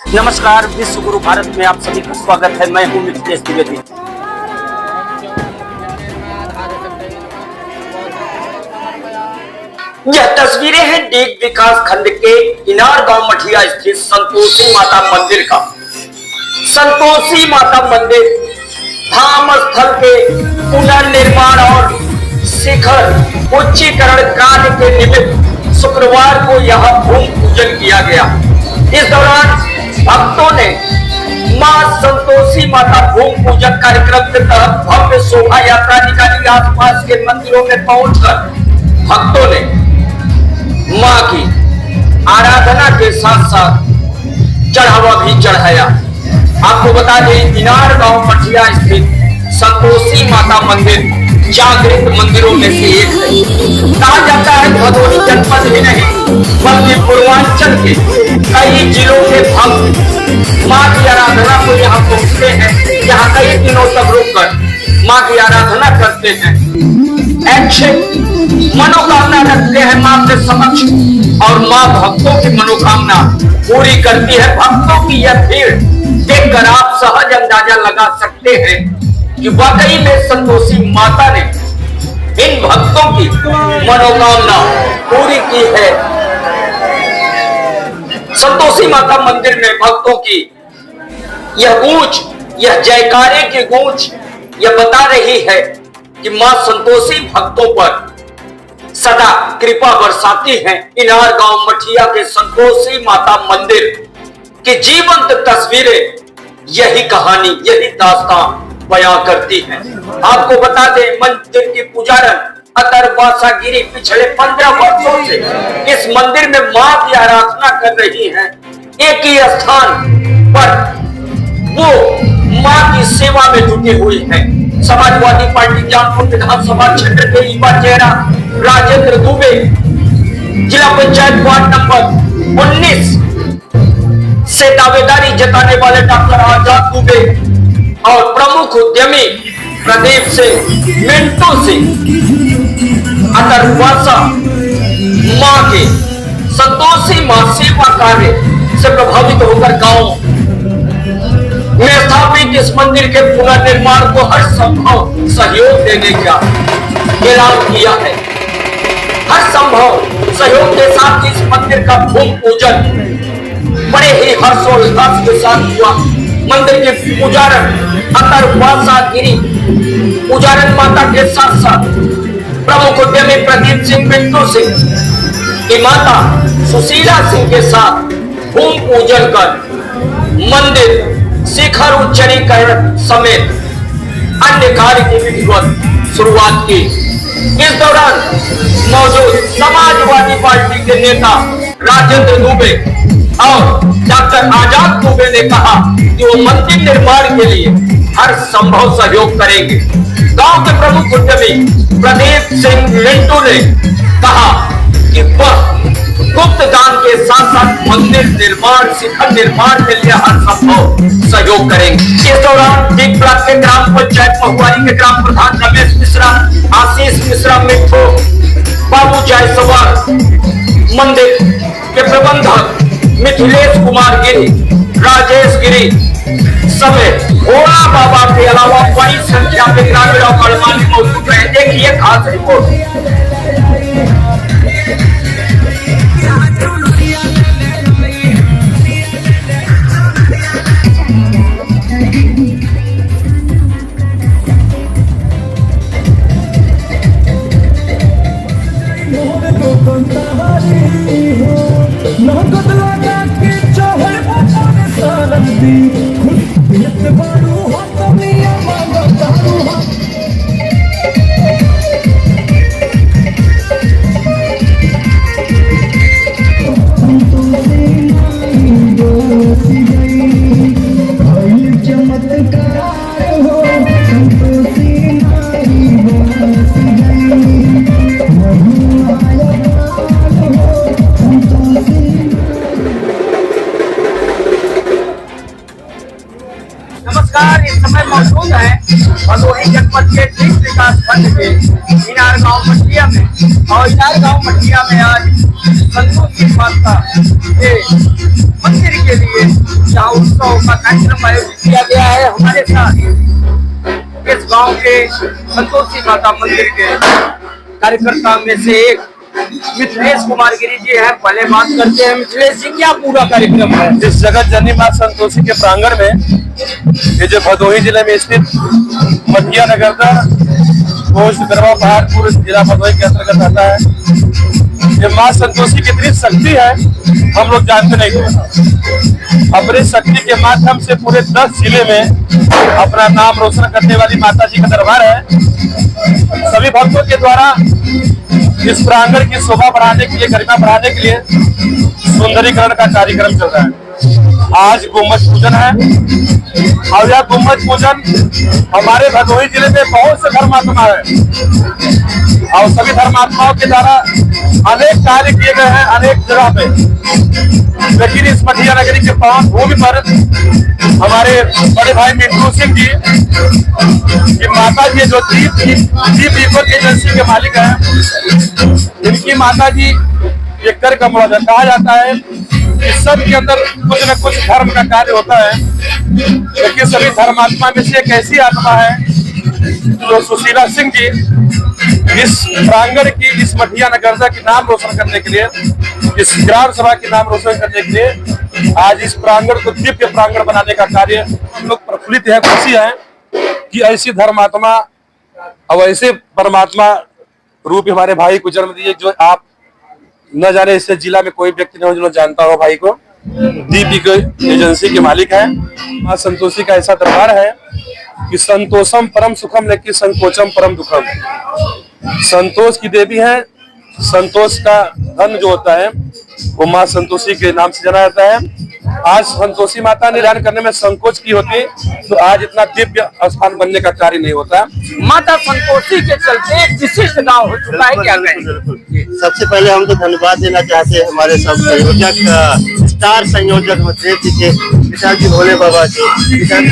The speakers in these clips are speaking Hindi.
नमस्कार, विश्व गुरु भारत में आप सभी का स्वागत है। मैं हूं मिथिलेश द्विवेदी। यह तस्वीरें हैं डीग विकास खंड के इनार गांव मठिया स्थित संतोषी माता मंदिर का। संतोषी माता मंदिर धाम स्थल के पुनर्निर्माण और शिखर उच्चीकरण कार्य के निमित्त शुक्रवार को यहां भूमि पूजन किया गया। इस दौरान भक्तों ने मां संतोषी माता भूमि पूजन कार्यक्रम के तहत भव्य शोभा यात्रा निकाली। आसपास के मंदिरों में पहुंचकर भक्तों ने मां की आराधना के साथ साथ चढ़ावा भी चढ़ाया। आपको बता दें, इनार गांव मठिया स्थित संतोषी माता मंदिर जागृत मंदिरों में से एक है। कहा जाता है भदोही जनपद ही नहीं बल्कि पूर्वांचल के कई जिलों के भक्त मां की आराधना को यहाँ पहुँचते हैं। यहाँ कई दिनों तक रुककर मां की आराधना करते हैं, मनोकामना रखते हैं मां के समक्ष और मां भक्तों की मनोकामना पूरी करती है। भक्तों की यह भीड़ देखकर आप सहज अंदाजा लगा सकते हैं कि वाकई में संतोषी माता ने इन भक्तों की मनोकामना पूरी की है। संतोषी माता मंदिर में भक्तों की यह गूंज, यह जयकारे की गूंज यह बता रही है कि मां संतोषी भक्तों पर सदा कृपा बरसाती हैं। इनार गांव मठिया के संतोषी माता मंदिर की जीवंत तस्वीरें यही कहानी, यही दास्तान बयां करती हैं। आपको बता दें, मंदिर की पुजारन अतरवासा गिरी पिछले 15 वर्षों से इस मंदिर में मां की आराधना कर रही हैं। एक ही स्थान पर वो मां की सेवा में जुटी हुई है। समाजवादी पार्टी जामपुर विधानसभा क्षेत्र के युवा चेहरा राजेंद्र दुबे, जिला पंचायत वार्ड नंबर 19 से दावेदारी जताने वाले डॉक्टर आजाद दुबे और प्रमुख उद्यमी प्रदीप सिंह मिंटू सिंह अतरवासा मां के संतोषी मां सेवा कार्य से प्रभावित होकर गांव में स्थापित इस मंदिर के पुनर्निर्माण को हर संभव सहयोग देने का ऐलान किया है। हर संभव सहयोग के साथ इस मंदिर का भूमि पूजन बड़े ही हर्षोल्लास के साथ हुआ। मंदिर के पुजारन अतरवासा गिरी पुजारन माता के साथ साथ प्रमुख उद्यमी प्रदीप सिंह मिंटू सिंह की माता सुशीला सिंह के साथ भूमि पूजन कर मंदिर शिखर उच्चीकरण समेत अन्य कार्य की विधिवत शुरुआत की। इस दौरान मौजूद समाजवादी पार्टी के नेता राजेंद्र दुबे और डॉक्टर आजाद दुबे ने कहा कि वो मंदिर निर्माण के लिए हर संभव सहयोग करेंगे। गांव के प्रमुख उद्यमी प्रदीप सिंह मिंटू ने कहा कि वह गुप्त दान के साथ साथ मंदिर निर्माण, शिखर निर्माण के लिए हर संभव सहयोग करेंगे। इस दौरान डीग ब्लॉक के ग्राम पंचायत महुआरी के ग्राम प्रधान रमेश मिश्रा, आशीष मिश्रा, मिठू बाबू जायसवाल, मंदिर के प्रबंधक मिथिलेश कुमार गिरी, राजेश गिरी समेत भोला बाबा के अलावा बड़ी संख्या में ग्रामीण और गणमान्य मौजूद रहे। देखिए खास रिपोर्ट। नमस्कार, इस समय मौजूद है भदोही जनपद के ठीक विकास खंड के इनार गांव मठिया में। और इनार गांव मठिया में आज संतोषी माता के मंदिर के लिए जहाँ उत्सव का कार्यक्रम आयोजित किया गया है। हमारे साथ इस गांव के संतोषी माता मंदिर के कार्यकर्ता में से एक मिथिलेश कुमार गिरी जी है। पहले बात करते हैं, मिथिलेश जी क्या पूरा कार्यक्रम है? इस जगत जननी मां संतोषी के प्रांगण में, ये जो भदोही जिले में स्थित मठिया नगर का पोस्ट गरवा पहाड़पुर जिला भदोही के अंतर्गत आता है। ये मां संतोषी की इतनी शक्ति है हम लोग जानते नहीं थे। अपनी शक्ति के माध्यम से पूरे 10 जिले में अपना नाम रोशन करने वाली माता जी का दरबार है। सभी भक्तों के द्वारा इस प्रांगण की शोभा बढ़ाने के लिए, गरिमा बढ़ाने के लिए सुंदरीकरण का कार्यक्रम चल रहा है। आज गुम्बद पूजन है और यह गुम्बद पूजन हमारे भदोही जिले में बहुत से धर्मात्मा है और सभी धर्मात्माओं के द्वारा अनेक कार्य किए गए हैं अनेक जगह पे। लेकिन इस मठिया नगरी के पावन भूमि पर हमारे बड़े भाई मिंटू सिंह जी की माता जी जो दीप इको एजेंसी के मालिक हैं, इनकी माता जी ये कर कमला कहा जाता है कि सब के अंदर कुछ न कुछ धर्म का कार्य होता है। लेकिन सभी धर्मात्मा में से एक ऐसी आत्मा है जो सुशीला सिंह जी इस प्रांगण की, इस मठिया नगर के नाम रोशन करने के लिए, इस ग्राम सभा के नाम रोशन करने के लिए आज इस प्रांगण को दिव्य प्रांगण बनाने का कार्य हम लोग प्रफुल्लित है, खुशी है कि ऐसी धर्मात्मा और ऐसे परमात्मा रूप हमारे भाई को जन्म दिए। जो आप न जाने, इससे जिला में कोई व्यक्ति नहीं हो जो जानता हो भाई को। दीप एजेंसी के मालिक है। मां संतोषी का ऐसा दरबार है कि संतोषम परम सुखम लेकिन संकोचम परम दुखम। संतोष की देवी है। संतोष का धन जो होता है वो मां संतोषी के नाम से जाना जाता है। आज संतोषी माता निधान करने में संकोच की होती तो आज इतना दिव्य स्थान बनने का कार्य नहीं होता। माता संतोषी के चलते एक विशिष्ट गांव हो चुका है। क्या कहें? सबसे पहले हम तो धन्यवाद देना चाहते हैं हमारे सब संयोजक, स्टार संयोजक मिथिलेश जी के, पिताजी भोले बाबा के, पिताजी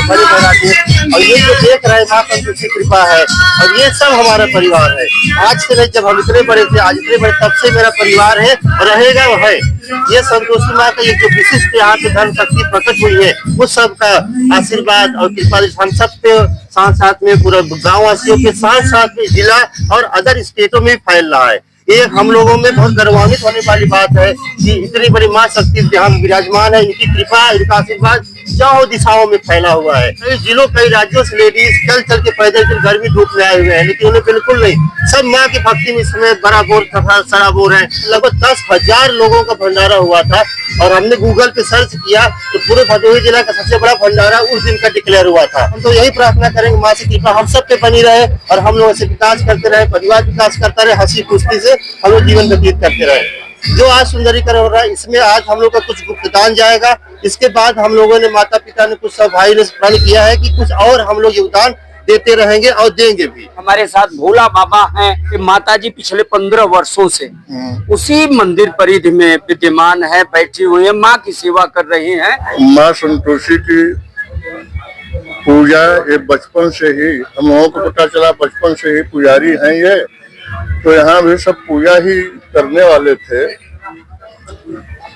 बड़े बड़ा के, और ये जो देख रहे हैं मां संतोषी कृपा है और ये सब हमारा परिवार है। आज से नहीं, जब हम इतने बड़े थे, आज इतने बड़े, तब से मेरा परिवार है और रहेगा वो है। ये संतोषी माँ का ये जो विशिष्ट यहाँ पे धर्म शक्ति प्रकट हुई है, उस सब का आशीर्वाद और कृपा हम सब पे साथ साथ में पूरा गाँव वासियों के साथ साथ में जिला और अदर स्टेटों में फैल रहा है। ये हम लोगों में बहुत गौरवान्वित होने वाली बात है कि इतनी बड़ी माँ शक्ति जहाँ विराजमान है, इनकी कृपा, इनका आशीर्वाद चारों दिशाओं में फैला हुआ है। कई जिलों, कई राज्यों से लेडीज चल चल के पैदल चल गर्मी धूप में आए हुए हैं, लेकिन उन्हें बिल्कुल नहीं, सब माँ की भक्ति में इस समय बराबर सराबोर है। लगभग 10,000 लोगों का भंडारा हुआ था और हमने गूगल पे सर्च किया तो पूरे भदोही जिला का सबसे बड़ा भंडारा उस दिन का डिक्लेयर हुआ था। हम तो यही प्रार्थना करेंगे माँ से कृपा हम सब पे बनी रहे और हम लोग ऐसे विकास करते रहे, परिवार विकास करता रहे, हंसी खुशी से हम लोग जीवन व्यतीत करते रहे। जो आज सुंदरीकरण हो रहा है, इसमें आज हम लोग का कुछ गुप्तदान जाएगा। इसके बाद हम लोगों ने, माता पिता ने, कुछ सब भाई ने प्रण किया है कि कुछ और हम लोग योगदान देते रहेंगे और देंगे भी। हमारे साथ भोला बाबा हैं कि माता जी पिछले 15 वर्षों से उसी मंदिर परिधि में विद्यमान है, बैठी हुई है, माँ की सेवा कर रही हैं। माँ संतोषी की पूजा ये बचपन से ही हम लोगों को पता चला, बचपन से ही पुजारी हैं ये, तो यहाँ भी सब पूजा ही करने वाले थे।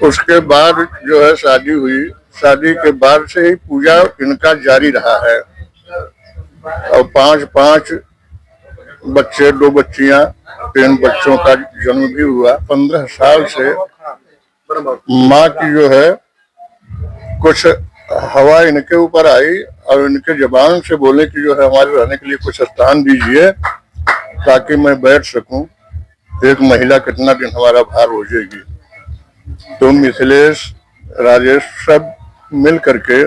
उसके बाद जो है शादी हुई, शादी के बाद से ही पूजा इनका जारी रहा है और 5 बच्चे, 2 बच्चियां, 3 बच्चों का जन्म भी हुआ। 15 साल से माँ की जो है कुछ हवा इनके ऊपर आई और इनके जबान से बोले कि जो है हमारे रहने के लिए कुछ स्थान दीजिए ताकि मैं बैठ सकूं। एक महिला कितना दिन हमारा भार हो जाएगी। तो मिथिलेश, राजेश सब मिल करके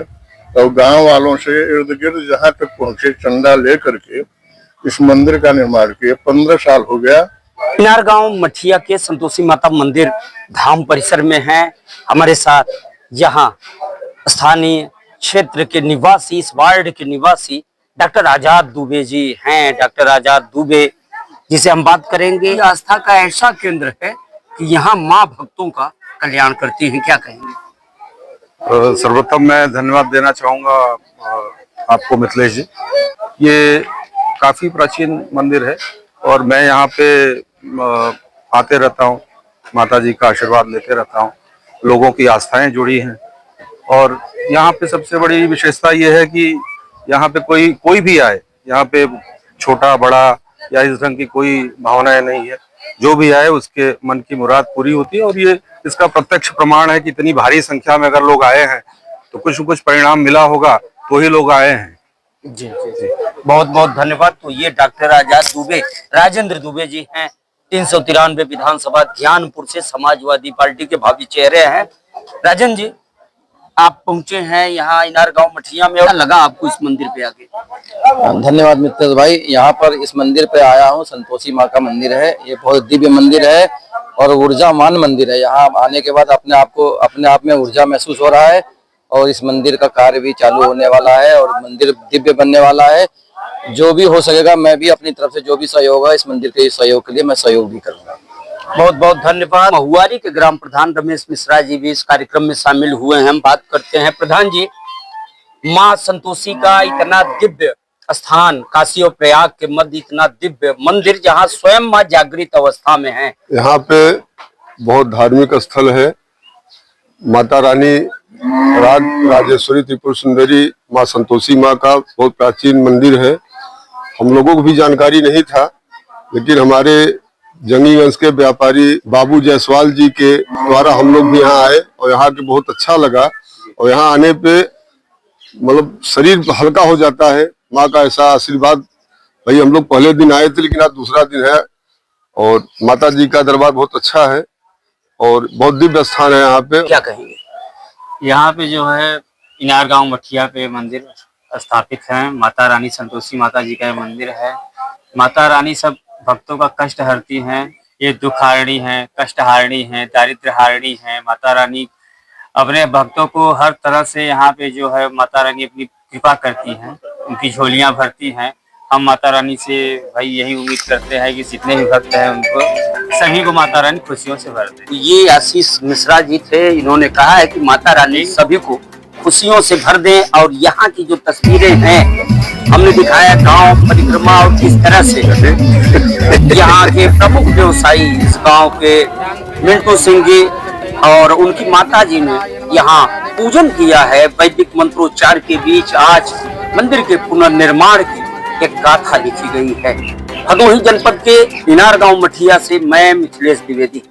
और गांव वालों से इर्द गिर्द जहां तक पहुंचे चंदा ले करके इस मंदिर का निर्माण किए। 15 साल हो गया। इनार गांव मठिया के संतोषी माता मंदिर धाम परिसर में है। हमारे साथ यहाँ स्थानीय क्षेत्र के निवासी, इस वार्ड के निवासी डॉक्टर आजाद दुबे जी हैं। डॉक्टर आजाद दुबे जिसे हम बात करेंगे, आस्था का ऐसा केंद्र है कि यहाँ माँ भक्तों का कल्याण करती हैं। क्या कहेंगे? सर्वप्रथम मैं धन्यवाद देना चाहूँगा आपको मिथिलेश जी। ये काफ़ी प्राचीन मंदिर है और मैं यहाँ पे आते रहता हूँ, माता जी का आशीर्वाद लेते रहता हूँ। लोगों की आस्थाएं जुड़ी हैं और यहाँ पे सबसे बड़ी विशेषता ये है कि यहाँ पे कोई भी आए, यहाँ पे छोटा बड़ा या इस ढंग की कोई भावनाएं नहीं है। जो भी आए उसके मन की मुराद पूरी होती है और ये इसका प्रत्यक्ष प्रमाण है कि इतनी भारी संख्या में अगर लोग आए हैं तो कुछ न कुछ परिणाम मिला होगा, तो ही लोग आए हैं। जी जी जी, बहुत बहुत धन्यवाद। तो ये डॉक्टर आजाद दुबे, राजेंद्र दुबे जी हैं, 393 विधानसभा ज्ञानपुर से समाजवादी पार्टी के भावी चेहरे हैं। राजन जी, आप पहुंचे हैं यहाँ इनार गांव मठिया में, और लगा आपको इस मंदिर पे आके? धन्यवाद मित्रेश भाई। यहाँ पर इस मंदिर पे आया हूँ। संतोषी माँ का मंदिर है। ये बहुत दिव्य मंदिर है और ऊर्जावान मंदिर है। यहाँ आने के बाद अपने आप में ऊर्जा महसूस हो रहा है और इस मंदिर का कार्य भी चालू होने वाला है और मंदिर दिव्य बनने वाला है। जो भी हो सकेगा मैं भी अपनी तरफ से जो भी सहयोग है इस मंदिर के सहयोग के लिए मैं सहयोग भी करूंगा। बहुत बहुत धन्यवाद। महुआरी के ग्राम प्रधान रमेश मिश्रा जी भी इस कार्यक्रम में शामिल हुए हैं। हम बात करते हैं प्रधान जी, माँ संतोषी का इतना दिव्य स्थान, काशी और प्रयाग के मध्य इतना दिव्य मंदिर जहाँ स्वयं माँ जागृत अवस्था में है। यहाँ पे बहुत धार्मिक स्थल है। माता रानी राजेश्वरी त्रिपुर सुंदरी माँ संतोषी माँ का बहुत प्राचीन मंदिर है। हम लोगों को भी जानकारी नहीं था, लेकिन हमारे जंगी वंश के व्यापारी बाबू जायसवाल जी के द्वारा हम लोग भी यहाँ आए और यहाँ के बहुत अच्छा लगा। और यहाँ आने पे मतलब शरीर हल्का हो जाता है। माँ का ऐसा आशीर्वाद। भाई हम लोग पहले दिन आए थे लेकिन आज दूसरा दिन है और माता जी का दरबार बहुत अच्छा है और बहुत दिव्य स्थान है। यहाँ पे क्या कहेंगे? यहाँ पे जो है इनार गांव मठिया पे मंदिर स्थापित है। माता रानी संतोषी माता जी का मंदिर है। माता रानी सब भक्तों का कष्ट हरती हैं। ये दुख हारिणी है, कष्ट हारिणी है, दारिद्र हारिणी है। माता रानी अपने भक्तों को हर तरह से यहाँ पे जो है माता रानी अपनी कृपा करती हैं, उनकी झोलियां भरती हैं। हम माता रानी से भाई यही उम्मीद करते हैं कि जितने भी भक्त हैं उनको सभी को माता रानी खुशियों से भर दे। ये आशीष मिश्रा जी थे, इन्होंने कहा है कि माता रानी सभी को खुशियों से भर दें। और यहाँ की जो तस्वीरें हैं हमने दिखाया गांव परिक्रमा और किस तरह से यहाँ के प्रमुख व्यवसायी इस गांव के मिंटू सिंह जी और उनकी माता जी ने यहाँ पूजन किया है। वैदिक मंत्रोच्चार के बीच आज मंदिर के पुनर्निर्माण की एक गाथा लिखी गई है। भदोही जनपद के इनार गांव मठिया से मैं मिथिलेश द्विवेदी।